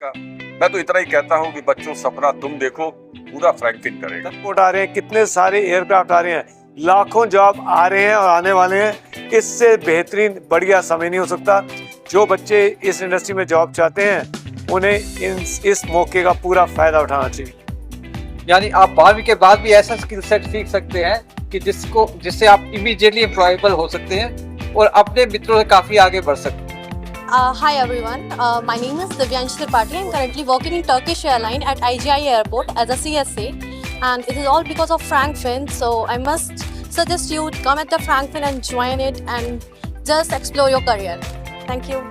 का। मैं तो इतना ही कहता हूँ कि बच्चों सपना तुम देखो, पूरा फ्रैंकफिन करेगा। एयरपोर्ट आ रहे हैं, कितने सारे एयरक्राफ्ट आ रहे हैं, लाखों जॉब आ रहे हैं और आने वाले हैं। इससे बेहतरीन बढ़िया समय नहीं हो सकता। जो बच्चे इस इंडस्ट्री में जॉब चाहते हैं उन्हें इस मौके का पूरा फायदा उठाना चाहिए। यानी आप 12वीं के बाद भी ऐसा स्किल सेट सीख सकते हैं कि जिससे आप इमीडिएटली एम्प्लॉयबल हो सकते हैं और अपने मित्रों से काफी आगे बढ़ सकते हैं। Hi everyone, my name is Divyanshi Tripathi. I'm currently working in Turkish Airlines at IGI Airport as a CSA, and it is all because of FrankFin. So I must suggest you to come at the FrankFin and join it and just explore your career. Thank you.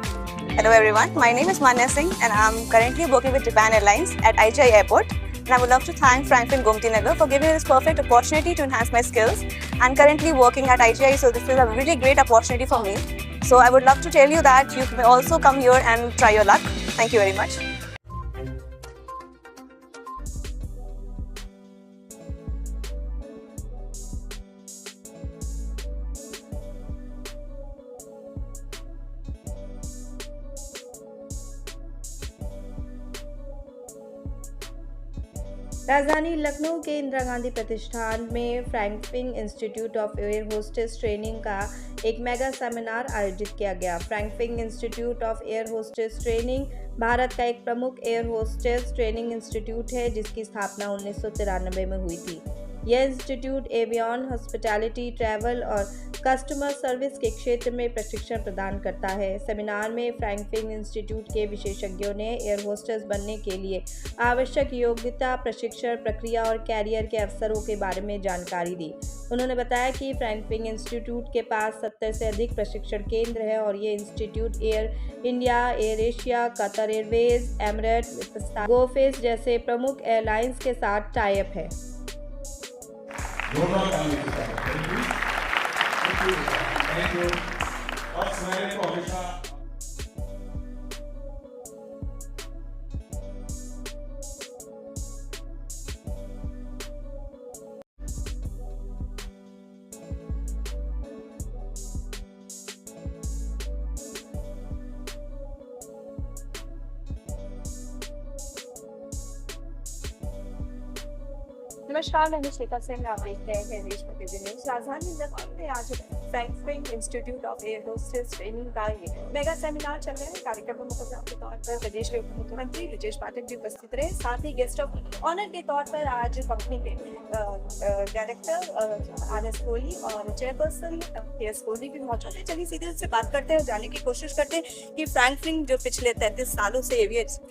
Hello everyone, my name is Manya Singh and I'm currently working with Japan Airlines at IGI Airport. And I would love to thank FrankFin Gomti Nagar for giving me this perfect opportunity to enhance my skills. I'm currently working at IGI, so this is a really great opportunity for me. So I would love to tell you that you may also come here and try your luck. Thank you very much. राजधानी लखनऊ के इंदिरा गांधी प्रतिष्ठान में Frankfinn institute of air hostess training का एक mega seminar आयोजित किया गया। Frankfinn institute of air hostess training Bharat का एक प्रमुख एयर होस्टेस ट्रेनिंग इंस्टीट्यूट है, जिसकी स्थापना 1993 में हुई थी। यह इंस्टीट्यूट एवियन, हॉस्पिटैलिटी, ट्रैवल और कस्टमर सर्विस के क्षेत्र में प्रशिक्षण प्रदान करता है। सेमिनार में फ्रैंकफिन इंस्टीट्यूट के विशेषज्ञों ने एयर होस्टेस बनने के लिए आवश्यक योग्यता, प्रशिक्षण प्रक्रिया और कैरियर के अवसरों के बारे में जानकारी दी। उन्होंने बताया कि फ्रैंकफिन इंस्टीट्यूट के पास 70 से अधिक प्रशिक्षण केंद्र है और ये institute Air India, Air Asia, Qatar Airways, Emirates, गोफेस जैसे प्रमुख एयरलाइंस के साथ टाई अप है। Thank you. और स्माइल को हमेशा नमस्कार, मैं श्वेता सिंह। आप देख रहे हैं देश में न्यूज। राजधानी लखनऊ में आज Frankfinn institute of air hostess training का मेगा सेमिनार चल रहा है। कार्यक्रम में मुख्य के तौर पर प्रदेश के उप मुख्यमंत्री ब्रजेश पाठक जी उपस्थित रहे। साथ ही गेस्ट ऑफ ऑनर के तौर पर आज कंपनी के डायरेक्टर आर.एस. कोहली और चेयरपर्सन के.एस. कोहली भी मौजूद है। चलिए सीधे से बात करते हैं और जानने की कोशिश करते हैं कि फ्रैंकफिन जो पिछले 33 सालों से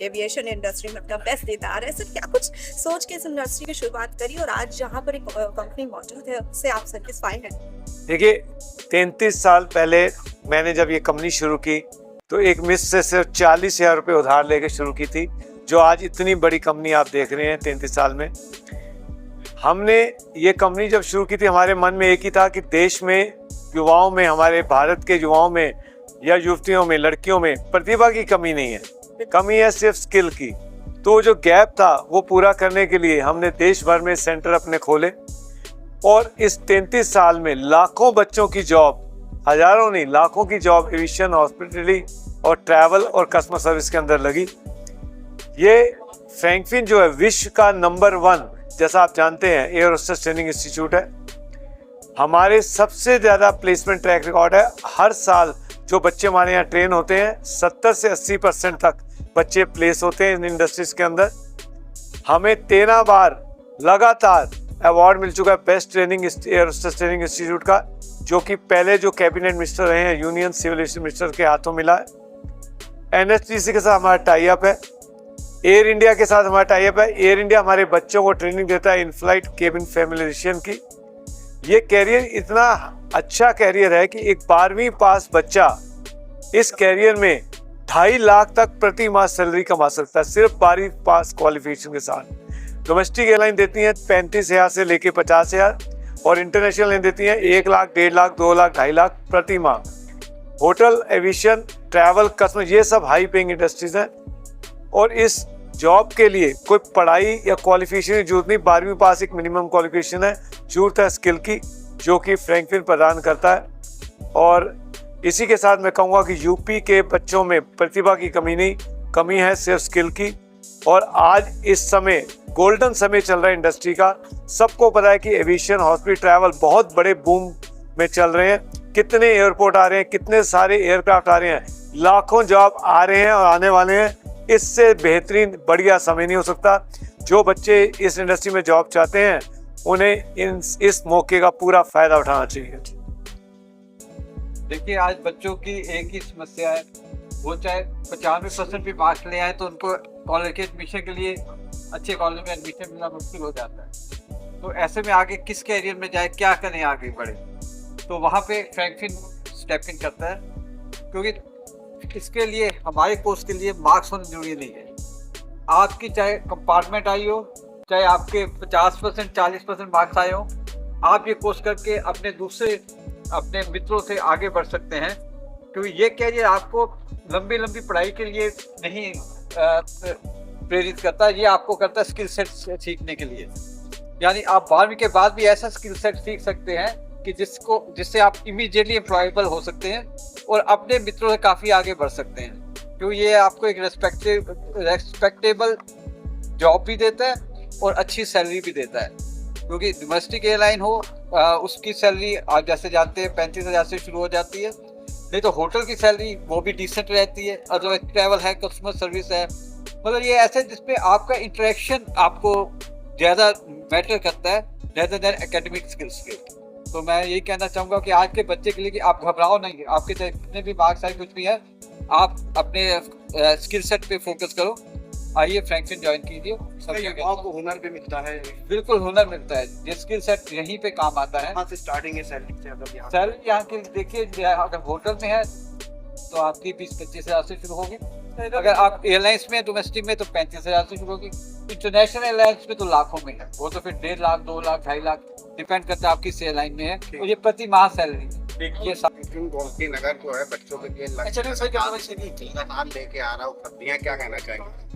एविएशन इंडस्ट्री में अपना बेस्ट देता आ रहा है, सर क्या कुछ सोच के इस इंडस्ट्री की शुरुआत करी और आज जहाँ पर एक कंपनी मौजूद है उससे आप सेटिस्फाइड हैं? देखिए, 33 साल पहले मैंने जब ये कंपनी शुरू की तो एक मिस से सिर्फ 40,000 रुपये उधार लेके शुरू की थी, जो आज इतनी बड़ी कंपनी आप देख रहे हैं 33 साल में। हमने ये कंपनी जब शुरू की थी, हमारे मन में एक ही था कि देश में युवाओं में, हमारे भारत के युवाओं में या युवतियों में, लड़कियों में प्रतिभा की कमी नहीं है, कमी है सिर्फ स्किल की। तो जो गैप था वो पूरा करने के लिए हमने देश भर में सेंटर अपने खोले और इस 33 साल में लाखों बच्चों की जॉब, हजारों नहीं लाखों की जॉब एविएशन, हॉस्पिटैलिटी और ट्रैवल और कस्टमर सर्विस के अंदर लगी। ये फ्रैंकफिन जो है विश्व का नंबर 1, जैसा आप जानते हैं, एयर होस्टेस ट्रेनिंग इंस्टीट्यूट है। हमारे सबसे ज़्यादा प्लेसमेंट ट्रैक रिकॉर्ड है। हर साल जो बच्चे हमारे यहाँ ट्रेन होते हैं 70 से 80% तक बच्चे प्लेस होते हैं इन इंडस्ट्रीज के अंदर। हमें 13 बार लगातार अवार्ड मिल चुका है best training air hostess training institute का, जो कि पहले जो कैबिनेट मिनिस्टर रहे हैं यूनियन सिविल एविएशन मिनिस्टर के हाथों मिला है। एनएचपीसी के साथ हमारा टाई अप है, एयर इंडिया के साथ हमारा टाई अप है। एयर इंडिया हमारे बच्चों को ट्रेनिंग देता है इन फ्लाइट केबिन फैमिलियरेशन की। ये कैरियर इतना अच्छा कैरियर है कि एक 12वीं पास बच्चा इस कैरियर में 2.5 लाख तक प्रति माह सैलरी कमा सकता है, सिर्फ 12वीं पास क्वालिफिकेशन के साथ। डोमेस्टिक एयरलाइन देती हैं 35,000 से लेके 50,000 और इंटरनेशनल एयरलाइन देती हैं 1 लाख, 1.5 लाख, 2 लाख, 2.5 लाख प्रति माह। होटल, एविएशन, ट्रैवल, कस्टमर, ये सब हाई पेइंग इंडस्ट्रीज हैं और इस जॉब के लिए कोई पढ़ाई या क्वालिफिकेशन की जरूरत नहीं। 12वीं पास एक मिनिमम क्वालिफिकेशन है, जरूरत है स्किल की, जो कि फ्रैंकफिन प्रदान करता है। और इसी के साथ मैं कहूँगा कि यूपी के बच्चों में प्रतिभा की कमी नहीं, कमी है सिर्फ स्किल की। और आज इस समय गोल्डन समय चल रहा है इंडस्ट्री का। सबको पता है कि एविएशन, हॉस्पिटल, ट्रैवल बहुत बड़े बूम में चल रहे हैं। कितने एयरपोर्ट आ रहे हैं, कितने सारे एयरक्राफ्ट आ रहे हैं, लाखों जॉब आ रहे हैं और आने वाले हैं। इससे बेहतरीन बढ़िया समय नहीं हो सकता। जो बच्चे इस इंडस्ट्री में जॉब चाहते हैं उन्हें इस मौके का पूरा फायदा उठाना चाहिए। देखिए, आज बच्चों की एक ही समस्या है, वो चाहे 95% भी मार्क्स ले आए तो उनको कॉलेज के एडमिशन के लिए अच्छे कॉलेज में एडमिशन मिलना मुश्किल हो जाता है। तो ऐसे में आगे किस कैरियर में जाए, क्या करें, आगे बढ़े, तो वहाँ पे फ्रैंकफिन स्टेप इन करता है। क्योंकि इसके लिए, हमारे कोर्स के लिए मार्क्स होना जरूरी नहीं है। आपकी चाहे कंपार्टमेंट आई हो, चाहे आपके 50% 40% मार्क्स आए हो, आप ये कोर्स करके अपने मित्रों से आगे बढ़ सकते हैं। क्योंकि ये कैरियर आपको लंबी पढ़ाई के लिए नहीं प्रेरित करता, ये आपको करता है स्किल सेट सीखने के लिए। यानी आप 12वीं के बाद भी ऐसा स्किल सेट सीख सकते हैं कि जिससे आप इमीडिएटली एम्प्लॉयबल हो सकते हैं और अपने मित्रों से काफ़ी आगे बढ़ सकते हैं। क्योंकि ये आपको एक रेस्पेक्टेबल जॉब भी देता है और अच्छी सैलरी भी देता है। क्योंकि डोमेस्टिक एयरलाइन हो, उसकी सैलरी आप जैसे जानते हैं 35,000 से शुरू हो जाती है। नहीं तो होटल की सैलरी वो भी डिसेंट रहती है। अदरवाइज ट्रैवल है, कस्टमर सर्विस है, मतलब ये ऐसे जिसमें आपका इंटरेक्शन आपको ज़्यादा मैटर करता है रेदर देन एकेडमिक स्किल्स के। तो मैं यही कहना चाहूँगा कि आज के बच्चे के लिए कि आप घबराओ नहीं, आपके चाहे कितने भी मार्क्स आए, कुछ भी है, आप अपने स्किल सेट पे फोकस करो। आइए फ्रैंकफिन ज्वाइन कीजिए। आपको हुनर भी मिलता है। बिल्कुल हुनर मिलता है, ये स्किल सेट यहीं पे काम आता है। कहाँ से स्टार्टिंग है सैलरी से? अगर सैलरी यहाँ की देखिए, अगर होटल में है तो आपकी 20-25 हज़ार से शुरू होगी। अगर आप एयरलाइंस में, डोमेस्टिक में, तो 35,000 से शुरू होगी। इंटरनेशनल एयरलाइंस में तो लाखों में है, वो तो फिर 1.5 लाख, 2 लाख, 2.5 लाख डिपेंड करता है आप किस एयरलाइन में है। तो ये प्रति माह सैलरी है। ये गोमती नगर जो है बच्चों के लिए नाम लेके आ रहा हूँ, क्या कहना चाहेंगे?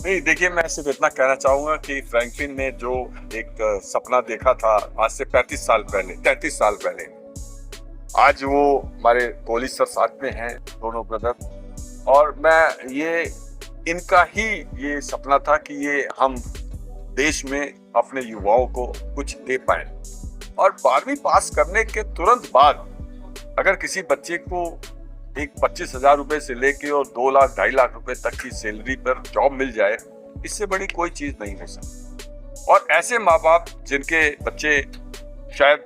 नहीं, देखिए, मैं सिर्फ इतना कहना चाहूंगा कि फ्रैंकलिन ने जो एक सपना देखा था आज से 33 साल पहले, आज वो हमारे कोहली सर साथ में हैं, दोनों ब्रदर। और मैं इनका ही ये सपना था कि ये हम देश में अपने युवाओं को कुछ दे पाए। और 12वीं पास करने के तुरंत बाद अगर किसी बच्चे को एक 25,000 रुपए से लेके और 2 लाख 2.5 लाख रुपए तक की सैलरी पर जॉब मिल जाए, इससे बड़ी कोई चीज नहीं हो सकती। और ऐसे माँ बाप जिनके बच्चे शायद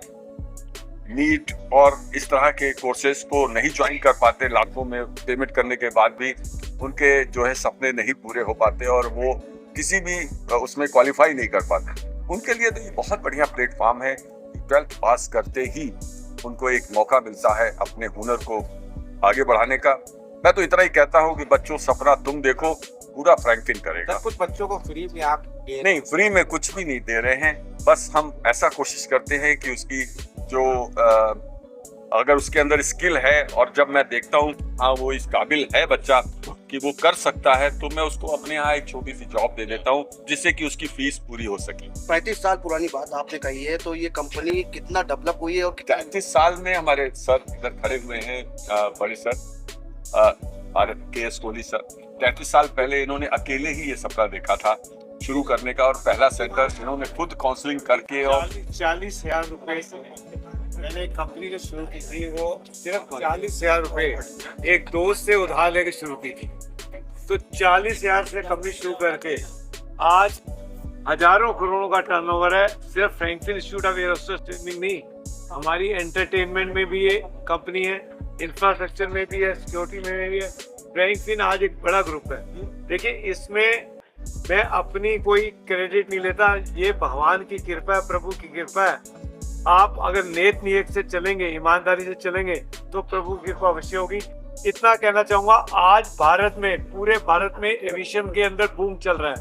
नीट और इस तरह के कोर्सेज को नहीं ज्वाइन कर पाते, लाखों में पेमेंट करने के बाद भी उनके जो है सपने नहीं पूरे हो पाते और वो किसी भी उसमें क्वालिफाई नहीं कर पाते, उनके लिए तो ये बहुत बढ़िया प्लेटफॉर्म है। 12th पास करते ही उनको एक मौका मिलता है अपने हुनर को आगे बढ़ाने का। मैं तो इतना ही कहता हूँ कि बच्चों, सपना तुम देखो, पूरा फ्रैंकलिन करेगा। कुछ बच्चों को फ्री में आप नहीं, फ्री में कुछ भी नहीं दे रहे हैं। बस हम ऐसा कोशिश करते हैं कि उसकी जो अगर उसके अंदर स्किल है, और जब मैं देखता हूँ हाँ वो इस काबिल है बच्चा कि वो कर सकता है, तो मैं उसको अपने यहाँ एक छोटी सी जॉब दे देता हूँ जिससे कि उसकी फीस पूरी हो सके। 35 साल पुरानी बात आपने कही है, तो ये कंपनी कितना डेवलप हुई है? और 35 साल में हमारे सर इधर खड़े हुए हैं, बड़े सर KS कोहली सर, 33 साल पहले इन्होंने अकेले ही ये सपना देखा था शुरू करने का। और पहला सेंटर इन्होंने खुद काउंसलिंग करके और 40,000 रुपए मैंने कंपनी जो शुरू की थी, वो सिर्फ 40,000 रुपए एक दोस्त से उधार लेके शुरू की थी। तो 40,000 से कंपनी शुरू करके आज हजारों करोड़ों का टर्नओवर है। सिर्फ Franklin institute of air hostess training नहीं, हमारी एंटरटेनमेंट में भी ये कंपनी है, इंफ्रास्ट्रक्चर में भी है, सिक्योरिटी में भी है। फ्रैंकलिन आज एक बड़ा ग्रुप है। देखिए, इसमें मैं अपनी कोई क्रेडिट नहीं लेता, ये भगवान की कृपा है, प्रभु की कृपा है। आप अगर नेक नियत से चलेंगे, ईमानदारी से चलेंगे, तो प्रभु की कृपा अवश्य होगी। इतना कहना चाहूँगा, आज भारत में, पूरे भारत में एविएशन के अंदर बूम चल रहा है।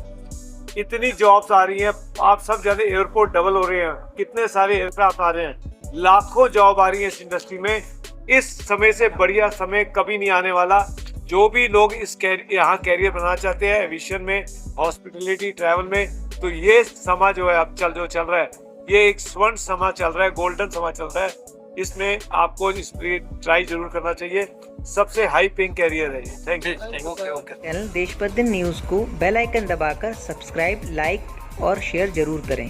इतनी जॉब्स आ रही हैं, आप सब जानते, एयरपोर्ट डबल हो रहे हैं, कितने सारे एयरक्राफ्ट आ रहे हैं, लाखों जॉब आ रही है इस इंडस्ट्री में। इस समय से बढ़िया समय कभी नहीं आने वाला। जो भी लोग यहाँ कैरियर बनाना चाहते हैं एविएशन में, हॉस्पिटलिटी, ट्रैवल में, तो ये समा जो है अब चल रहा है, ये एक स्वर्ण समा चल रहा है, गोल्डन समा चल रहा है। इसमें आपको इस ट्राई जरूर करना चाहिए। सबसे हाई पेइंग कैरियर है ये। Thank you. चैनल देशबंधन न्यूज़ को बेल आइकन दबाकर सब्सक्राइब, लाइक और शेयर जरूर करें।